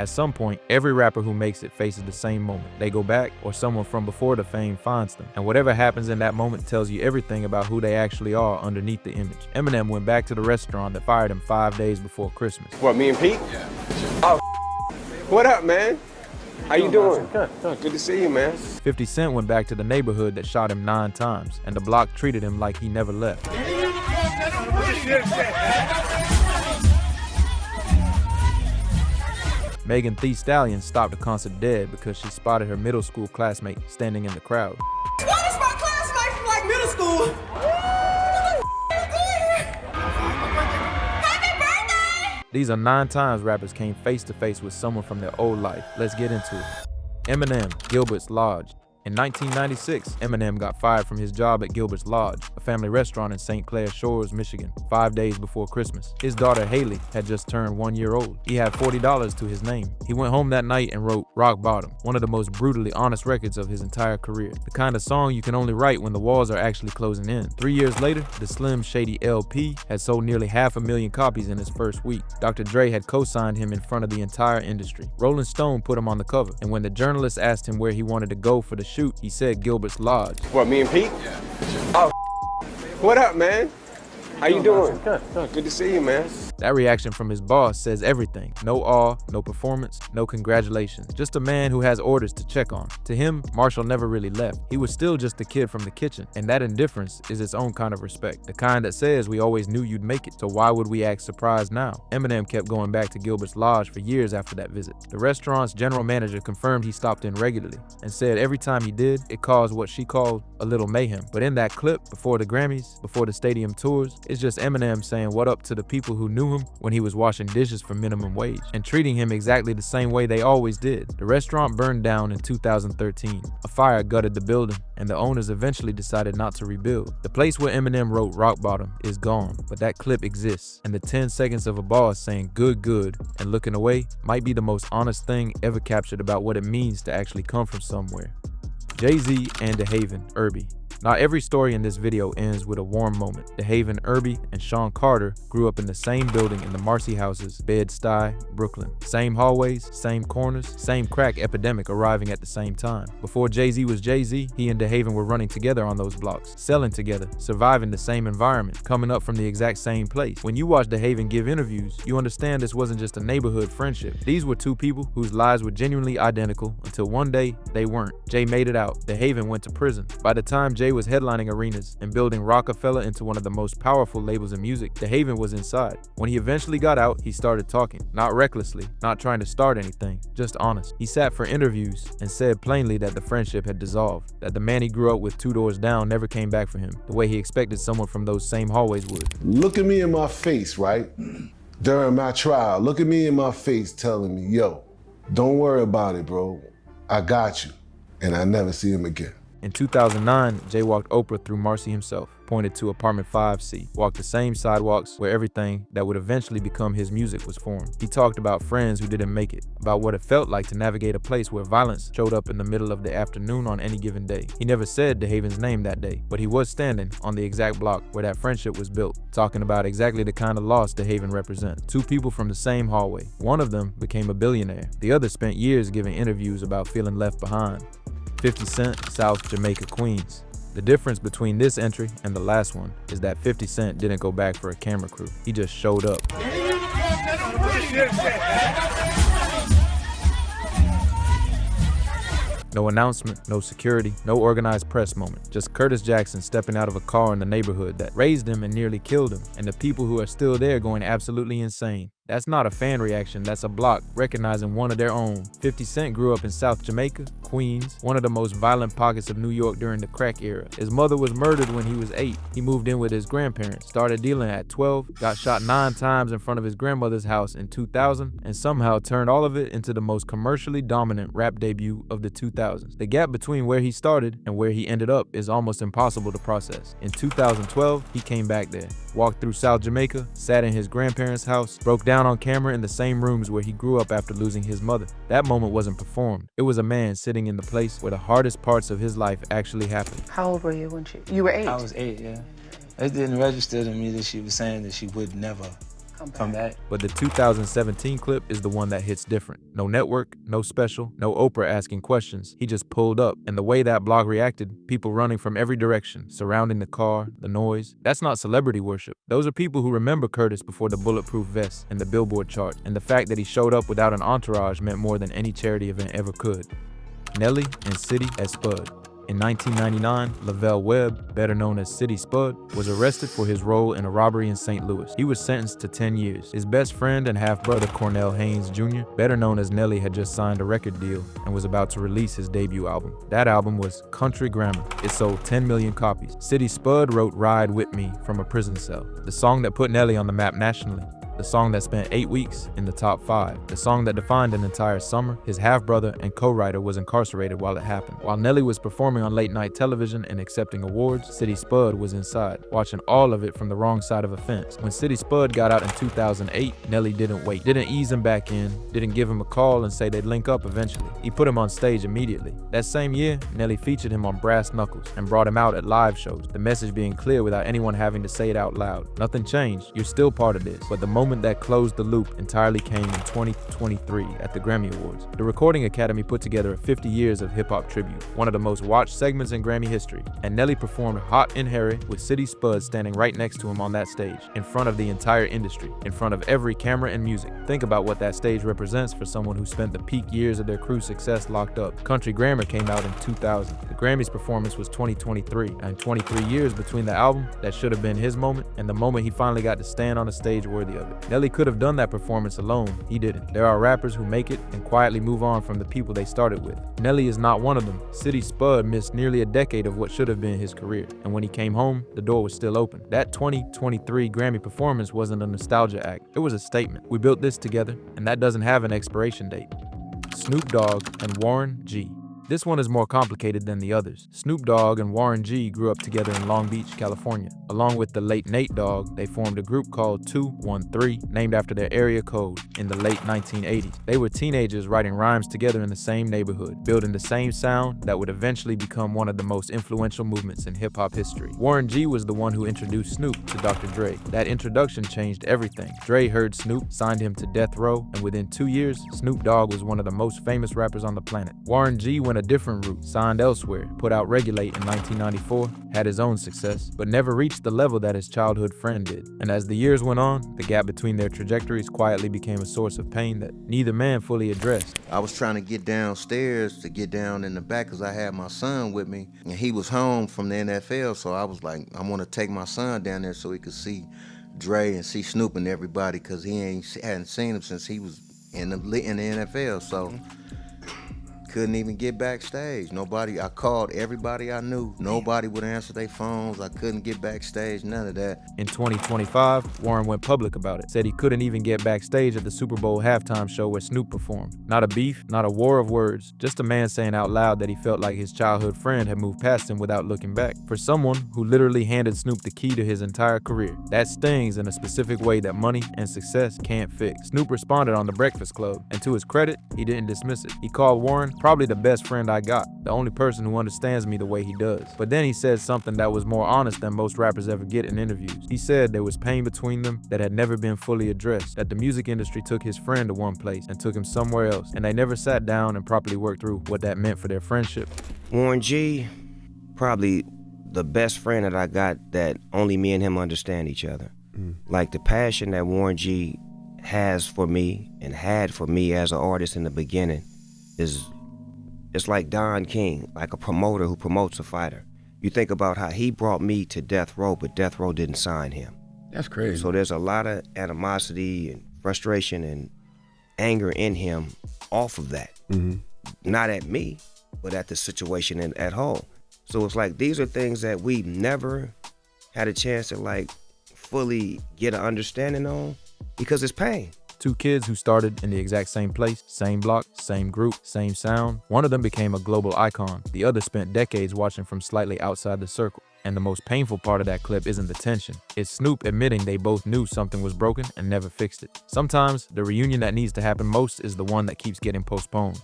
At some point, every rapper who makes it faces the same moment. They go back, or someone from before the fame finds them. And whatever happens in that moment tells you everything about who they actually are underneath the image. Eminem went back to the restaurant that fired him 5 days before Christmas. What, me and Pete? Yeah. Oh, what up, man? How you doing? Good. Good to see you, man. 50 Cent went back to the neighborhood that shot him 9 times, and the block treated him like he never left. Megan Thee Stallion stopped the concert dead because she spotted her middle school classmate standing in the crowd. What is my classmate from like middle school? Happy birthday! These are 9 times rappers came face to face with someone from their old life. Let's get into it. Eminem, Gilbert's Lodge. In 1996, Eminem got fired from his job at Gilbert's Lodge, a family restaurant in St. Clair Shores, Michigan, 5 days before Christmas. His daughter Haley had just turned 1 year old. He had $40 to his name. He went home that night and wrote Rock Bottom, one of the most brutally honest records of his entire career. The kind of song you can only write when the walls are actually closing in. 3 years later, the Slim Shady LP had sold nearly 500,000 copies in its first week. Dr. Dre had co-signed him in front of the entire industry. Rolling Stone put him on the cover, and when the journalist asked him where he wanted to go for the shoot, he said Gilbert's Lodge. What, me and Pete? Yeah. Oh, what up, man? How you doing? Good. Good to see you, man. That reaction from his boss says everything. No awe, no performance, no congratulations. Just a man who has orders to check on. To him, Marshall never really left. He was still just a kid from the kitchen, and that indifference is its own kind of respect. The kind that says we always knew you'd make it, so why would we act surprised now? Eminem kept going back to Gilbert's Lodge for years after that visit. The restaurant's general manager confirmed he stopped in regularly, and said every time he did, it caused what she called a little mayhem. But in that clip, before the Grammys, before the stadium tours, it's just Eminem saying what up to the people who knew him when he was washing dishes for minimum wage, and treating him exactly the same way they always did. The restaurant burned down in 2013. A fire gutted the building, and the owners eventually decided not to rebuild. The place where Eminem wrote Rock Bottom is gone, but that clip exists, and the 10 seconds of a boss saying good, and looking away might be the most honest thing ever captured about what it means to actually come from somewhere. Jay-Z and DeHaven, Herby. Not every story in this video ends with a warm moment. DeHaven, Herby, and Sean Carter grew up in the same building in the Marcy houses, Bed-Stuy, Brooklyn. Same hallways, same corners, same crack epidemic arriving at the same time. Before Jay-Z was Jay-Z, he and DeHaven were running together on those blocks, selling together, surviving the same environment, coming up from the exact same place. When you watch DeHaven give interviews, you understand this wasn't just a neighborhood friendship. These were two people whose lives were genuinely identical until one day they weren't. Jay made it out. DeHaven went to prison. By the time Jay was headlining arenas and building Rockefeller into one of the most powerful labels in music, DeHaven was inside. When he eventually got out, he started talking. Not recklessly, not trying to start anything, just honest. He sat for interviews and said plainly that the friendship had dissolved, that the man he grew up with 2 doors down never came back for him, the way he expected someone from those same hallways would. Look at me in my face, right? During my trial, look at me in my face telling me, yo, don't worry about it, bro. I got you. And I never see him again. In 2009, Jay walked Oprah through Marcy himself, pointed to apartment 5C, walked the same sidewalks where everything that would eventually become his music was formed. He talked about friends who didn't make it, about what it felt like to navigate a place where violence showed up in the middle of the afternoon on any given day. He never said DeHaven's name that day, but he was standing on the exact block where that friendship was built, talking about exactly the kind of loss DeHaven represents. 2 people from the same hallway. One of them became a billionaire. The other spent years giving interviews about feeling left behind. 50 Cent, South Jamaica, Queens. The difference between this entry and the last one is that 50 Cent didn't go back for a camera crew. He just showed up. No announcement, no security, no organized press moment. Just Curtis Jackson stepping out of a car in the neighborhood that raised him and nearly killed him, and the people who are still there going absolutely insane. That's not a fan reaction, that's a block recognizing one of their own. 50 Cent grew up in South Jamaica, Queens, one of the most violent pockets of New York during the crack era. His mother was murdered when he was 8. He moved in with his grandparents, started dealing at 12, got shot 9 times in front of his grandmother's house in 2000, and somehow turned all of it into the most commercially dominant rap debut of the 2000s. The gap between where he started and where he ended up is almost impossible to process. In 2012, he came back there, walked through South Jamaica, sat in his grandparents' house, broke down on camera in the same rooms where he grew up after losing his mother. That moment wasn't performed. It was a man sitting in the place where the hardest parts of his life actually happened. How old were you when you were 8? I was 8, yeah. It didn't register to me that she was saying that she would never Come back. But the 2017 clip is the one that hits different. No network, no special, no Oprah asking questions. He just pulled up, and the way that blog reacted, people running from every direction, surrounding the car, the noise. That's not celebrity worship. Those are people who remember Curtis before the bulletproof vest and the Billboard chart, and the fact that he showed up without an entourage meant more than any charity event ever could. Nelly and City as Spud. In 1999, Lavelle Webb, better known as City Spud, was arrested for his role in a robbery in St. Louis. He was sentenced to 10 years. His best friend and half-brother Cornell Haynes Jr., better known as Nelly, had just signed a record deal and was about to release his debut album. That album was Country Grammar. It sold 10 million copies. City Spud wrote Ride With Me from a prison cell, the song that put Nelly on the map nationally. The song that spent 8 weeks in the top 5. The song that defined an entire summer. His half-brother and co-writer was incarcerated while it happened. While Nelly was performing on late-night television and accepting awards, City Spud was inside, watching all of it from the wrong side of a fence. When City Spud got out in 2008, Nelly didn't wait, didn't ease him back in, didn't give him a call and say they'd link up eventually. He put him on stage immediately. That same year, Nelly featured him on Brass Knuckles and brought him out at live shows, the message being clear without anyone having to say it out loud. Nothing changed, you're still part of this. But the moment that closed the loop entirely came in 2023 at the Grammy Awards. The Recording Academy put together a 50 years of hip-hop tribute, one of the most watched segments in Grammy history, and Nelly performed Hot and Harry with City Spud standing right next to him on that stage, in front of the entire industry, in front of every camera and music. Think about what that stage represents for someone who spent the peak years of their crew's success locked up. Country Grammar came out in 2000. The Grammys performance was 2023, and 23 years between the album that should have been his moment and the moment he finally got to stand on a stage worthy of it. Nelly could have done that performance alone. He didn't. There are rappers who make it and quietly move on from the people they started with. Nelly is not one of them. City Spud missed nearly a decade of what should have been his career, and when he came home, the door was still open. That 2023 Grammy performance wasn't a nostalgia act. It was a statement. We built this together, and that doesn't have an expiration date. Snoop Dogg and Warren G. This one is more complicated than the others. Snoop Dogg and Warren G grew up together in Long Beach, California. Along with the late Nate Dogg, they formed a group called 213, named after their area code, in the late 1980s. They were teenagers writing rhymes together in the same neighborhood, building the same sound that would eventually become one of the most influential movements in hip-hop history. Warren G was the one who introduced Snoop to Dr. Dre. That introduction changed everything. Dre heard Snoop, signed him to Death Row, and within 2 years, Snoop Dogg was one of the most famous rappers on the planet. Warren G went a different route, signed elsewhere, put out Regulate in 1994, had his own success, but never reached the level that his childhood friend did. And as the years went on, the gap between their trajectories quietly became a source of pain that neither man fully addressed. I was trying to get downstairs to get down in the back because I had my son with me, and he was home from the NFL, so I was like, I want to take my son down there so he could see Dre and see Snoop and everybody, because he hadn't seen him since he was in the NFL, so couldn't even get backstage. I called everybody I knew. Nobody would answer their phones. I couldn't get backstage, none of that. In 2025, Warren went public about it, said he couldn't even get backstage at the Super Bowl halftime show where Snoop performed. Not a beef, not a war of words, just a man saying out loud that he felt like his childhood friend had moved past him without looking back. For someone who literally handed Snoop the key to his entire career, that stings in a specific way that money and success can't fix. Snoop responded on The Breakfast Club, and to his credit, he didn't dismiss it. He called Warren probably the best friend I got, the only person who understands me the way he does. But then he said something that was more honest than most rappers ever get in interviews. He said there was pain between them that had never been fully addressed, that the music industry took his friend to one place and took him somewhere else, and they never sat down and properly worked through what that meant for their friendship. Warren G, probably the best friend that I got that only me and him understand each other. Like the passion that Warren G has for me and had for me as an artist in the beginning it's like Don King, like a promoter who promotes a fighter. You think about how he brought me to Death Row, but Death Row didn't sign him. That's crazy. So there's a lot of animosity and frustration and anger in him off of that. Not at me, but at the situation at home. So it's like these are things that we never had a chance to like fully get an understanding on because it's pain. Two kids who started in the exact same place, same block, same group, same sound. One of them became a global icon. The other spent decades watching from slightly outside the circle. And the most painful part of that clip isn't the tension. It's Snoop admitting they both knew something was broken and never fixed it. Sometimes, the reunion that needs to happen most is the one that keeps getting postponed.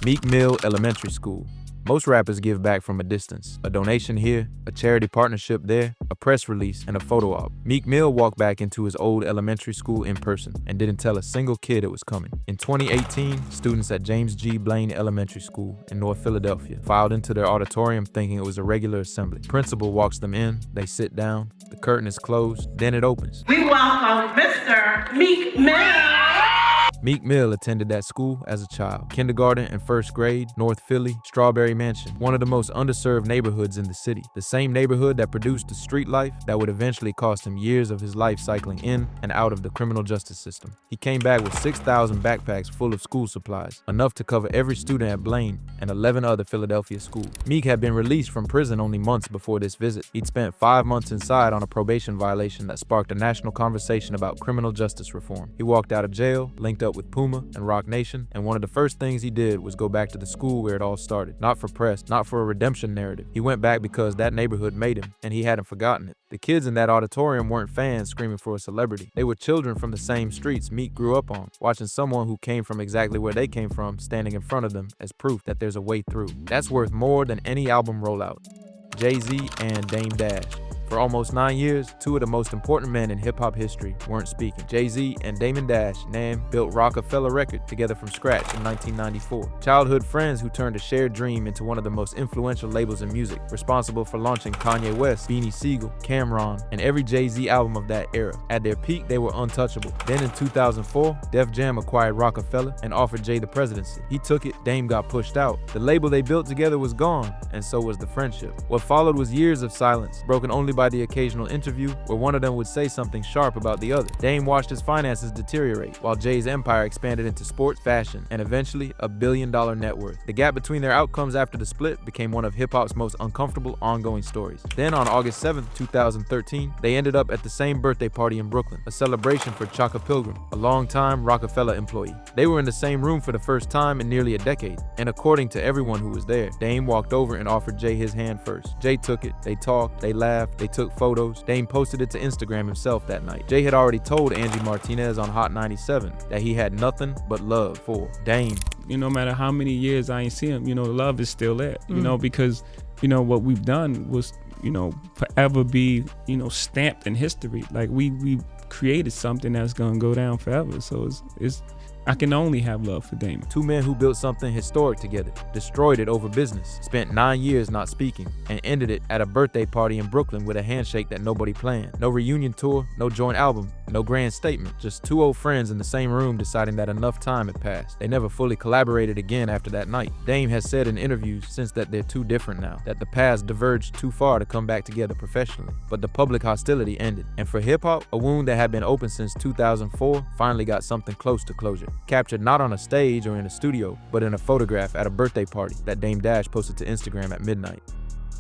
Meek Mill Elementary School. Most rappers give back from a distance. A donation here, a charity partnership there, a press release, and a photo op. Meek Mill walked back into his old elementary school in person and didn't tell a single kid it was coming. In 2018, students at James G. Blaine Elementary School in North Philadelphia filed into their auditorium thinking it was a regular assembly. Principal walks them in, they sit down, the curtain is closed, then it opens. We welcome Mr. Meek Mill. Meek Mill attended that school as a child. Kindergarten and first grade, North Philly, Strawberry Mansion, one of the most underserved neighborhoods in the city. The same neighborhood that produced the street life that would eventually cost him years of his life cycling in and out of the criminal justice system. He came back with 6,000 backpacks full of school supplies, enough to cover every student at Blaine and 11 other Philadelphia schools. Meek had been released from prison only months before this visit. He'd spent 5 months inside on a probation violation that sparked a national conversation about criminal justice reform. He walked out of jail, linked up with Puma and Rock Nation, and one of the first things he did was go back to the school where it all started. Not for press, not for a redemption narrative. He went back because that neighborhood made him, and he hadn't forgotten it. The kids in that auditorium weren't fans screaming for a celebrity. They were children from the same streets Meek grew up on, watching someone who came from exactly where they came from standing in front of them as proof that there's a way through. That's worth more than any album rollout. Jay-Z and Dame Dash. For almost 9 years, two of the most important men in hip-hop history weren't speaking. Jay-Z and Damon Dash, Nam, built Rockefeller Records together from scratch in 1994. Childhood friends who turned a shared dream into one of the most influential labels in music, responsible for launching Kanye West, Beanie Siegel, Cam'ron, and every Jay-Z album of that era. At their peak, they were untouchable. Then in 2004, Def Jam acquired Rockefeller and offered Jay the presidency. He took it, Dame got pushed out. The label they built together was gone, and so was the friendship. What followed was years of silence, broken only by the occasional interview where one of them would say something sharp about the other. Dame watched his finances deteriorate, while Jay's empire expanded into sports, fashion, and eventually $1 billion net worth. The gap between their outcomes after the split became one of hip-hop's most uncomfortable ongoing stories. Then on August 7, 2013, they ended up at the same birthday party in Brooklyn, a celebration for Chaka Pilgrim, a longtime Rockefeller employee. They were in the same room for the first time in nearly a decade, and according to everyone who was there, Dame walked over and offered Jay his hand first. Jay took it, they talked, they laughed, they took photos. Dame posted it to Instagram himself that night. Jay had already told Angie Martinez on Hot 97 that he had nothing but love for Dame. No matter how many years I ain't seen him, the love is still there, because, what we've done was, forever be, stamped in history. Like we created something that's gonna go down forever. So it's I can only have love for Damon. Two men who built something historic together, destroyed it over business, spent 9 years not speaking, and ended it at a birthday party in Brooklyn with a handshake that nobody planned. No reunion tour, no joint album, no grand statement. Just two old friends in the same room deciding that enough time had passed. They never fully collaborated again after that night. Dame has said in interviews since that they're too different now, that the paths diverged too far to come back together professionally. But the public hostility ended. And for hip-hop, a wound that had been open since 2004 finally got something close to closure. Captured not on a stage or in a studio, but in a photograph at a birthday party that Dame Dash posted to Instagram at midnight.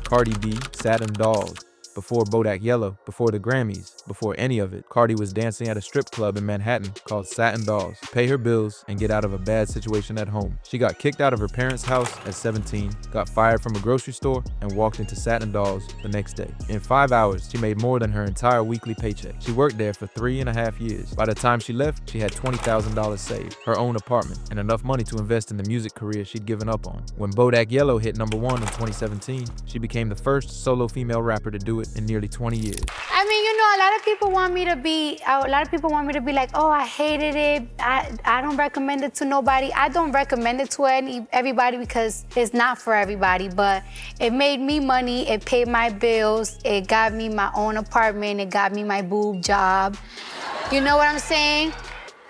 Cardi B, Satin, Dogg. Before Bodak Yellow, before the Grammys, before any of it, Cardi was dancing at a strip club in Manhattan called Satin Dolls to pay her bills and get out of a bad situation at home. She got kicked out of her parents' house at 17, got fired from a grocery store, and walked into Satin Dolls the next day. In 5 hours, she made more than her entire weekly paycheck. She worked there for 3.5 years. By the time she left, she had $20,000 saved, her own apartment, and enough money to invest in the music career she'd given up on. When Bodak Yellow hit #1 in 2017, she became the first solo female rapper to do it in nearly 20 years. I mean, a lot of people want me to be like, oh, I hated it. I don't recommend it to nobody. I don't recommend it to everybody because it's not for everybody, but it made me money. It paid my bills. It got me my own apartment. It got me my boob job. You know what I'm saying?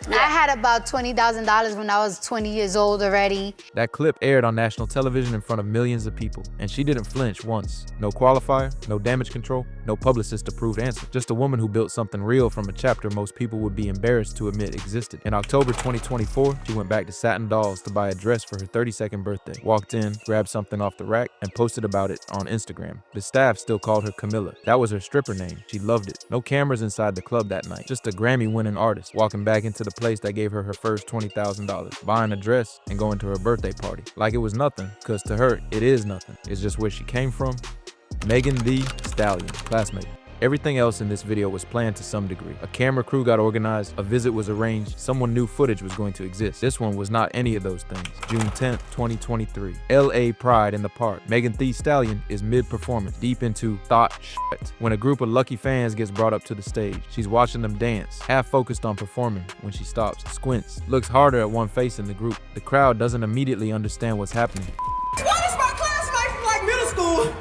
Yeah. I had about $20,000 when I was 20 years old already. That clip aired on national television in front of millions of people, and she didn't flinch once. No qualifier, no damage control, no publicist-approved answer. Just a woman who built something real from a chapter most people would be embarrassed to admit existed. In October 2024, she went back to Satin Dolls to buy a dress for her 32nd birthday. Walked in, grabbed something off the rack, and posted about it on Instagram. The staff still called her Camilla. That was her stripper name. She loved it. No cameras inside the club that night. Just a Grammy-winning artist walking back into the place that gave her her first $20,000, buying a dress and going to her birthday party. Like it was nothing, because to her, it is nothing. It's just where she came from. Megan Thee Stallion, classmate. Everything else in this video was planned to some degree. A camera crew got organized, a visit was arranged, someone knew footage was going to exist. This one was not any of those things. June 10th, 2023. LA Pride in the park. Megan Thee Stallion is mid-performance, deep into thought shit, when a group of lucky fans gets brought up to the stage. She's watching them dance, half focused on performing when she stops, squints, looks harder at one face in the group. The crowd doesn't immediately understand what's happening. What is my classmate from like middle school?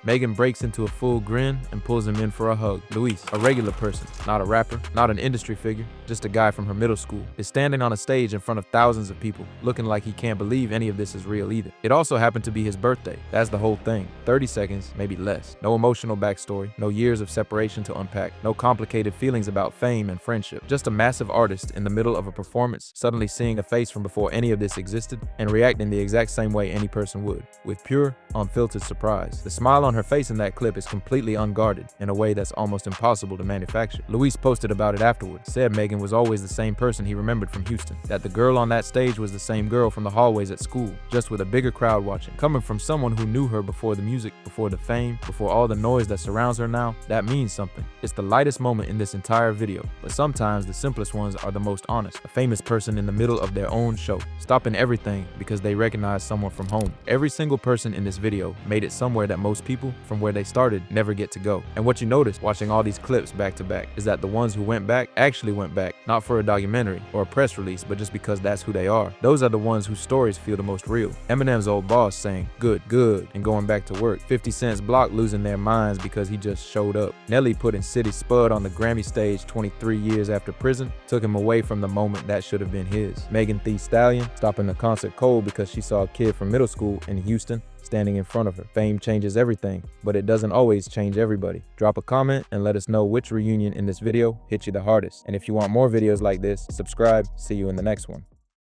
Megan breaks into a full grin and pulls him in for a hug. Luis, a regular person, not a rapper, not an industry figure, just a guy from her middle school, is standing on a stage in front of thousands of people, looking like he can't believe any of this is real either. It also happened to be his birthday. That's the whole thing. 30 seconds, maybe less. No emotional backstory, no years of separation to unpack, no complicated feelings about fame and friendship. Just a massive artist in the middle of a performance, suddenly seeing a face from before any of this existed and reacting the exact same way any person would, with pure, unfiltered surprise. The smile on her face in that clip is completely unguarded in a way that's almost impossible to manufacture. Luis posted about it afterward, said Megan was always the same person he remembered from Houston, that the girl on that stage was the same girl from the hallways at school, just with a bigger crowd watching. Coming from someone who knew her before the music, before the fame, before all the noise that surrounds her now, that means something. It's the lightest moment in this entire video, but sometimes the simplest ones are the most honest. A famous person in the middle of their own show, stopping everything because they recognize someone from home. Every single person in this video made it somewhere that most people from where they started never get to go. And what you notice watching all these clips back to back is that the ones who went back actually went back, not for a documentary or a press release, but just because that's who they are. Those are the ones whose stories feel the most real. Eminem's old boss saying, "Good, good," and going back to work. 50 Cent's Block losing their minds because he just showed up. Nelly putting City Spud on the Grammy stage 23 years after prison took him away from the moment that should have been his. Megan Thee Stallion stopping the concert cold because she saw a kid from middle school in Houston standing in front of her. Fame changes everything, but it doesn't always change everybody. Drop a comment and let us know which reunion in this video hit you the hardest. And if you want more videos like this, subscribe. See you in the next one.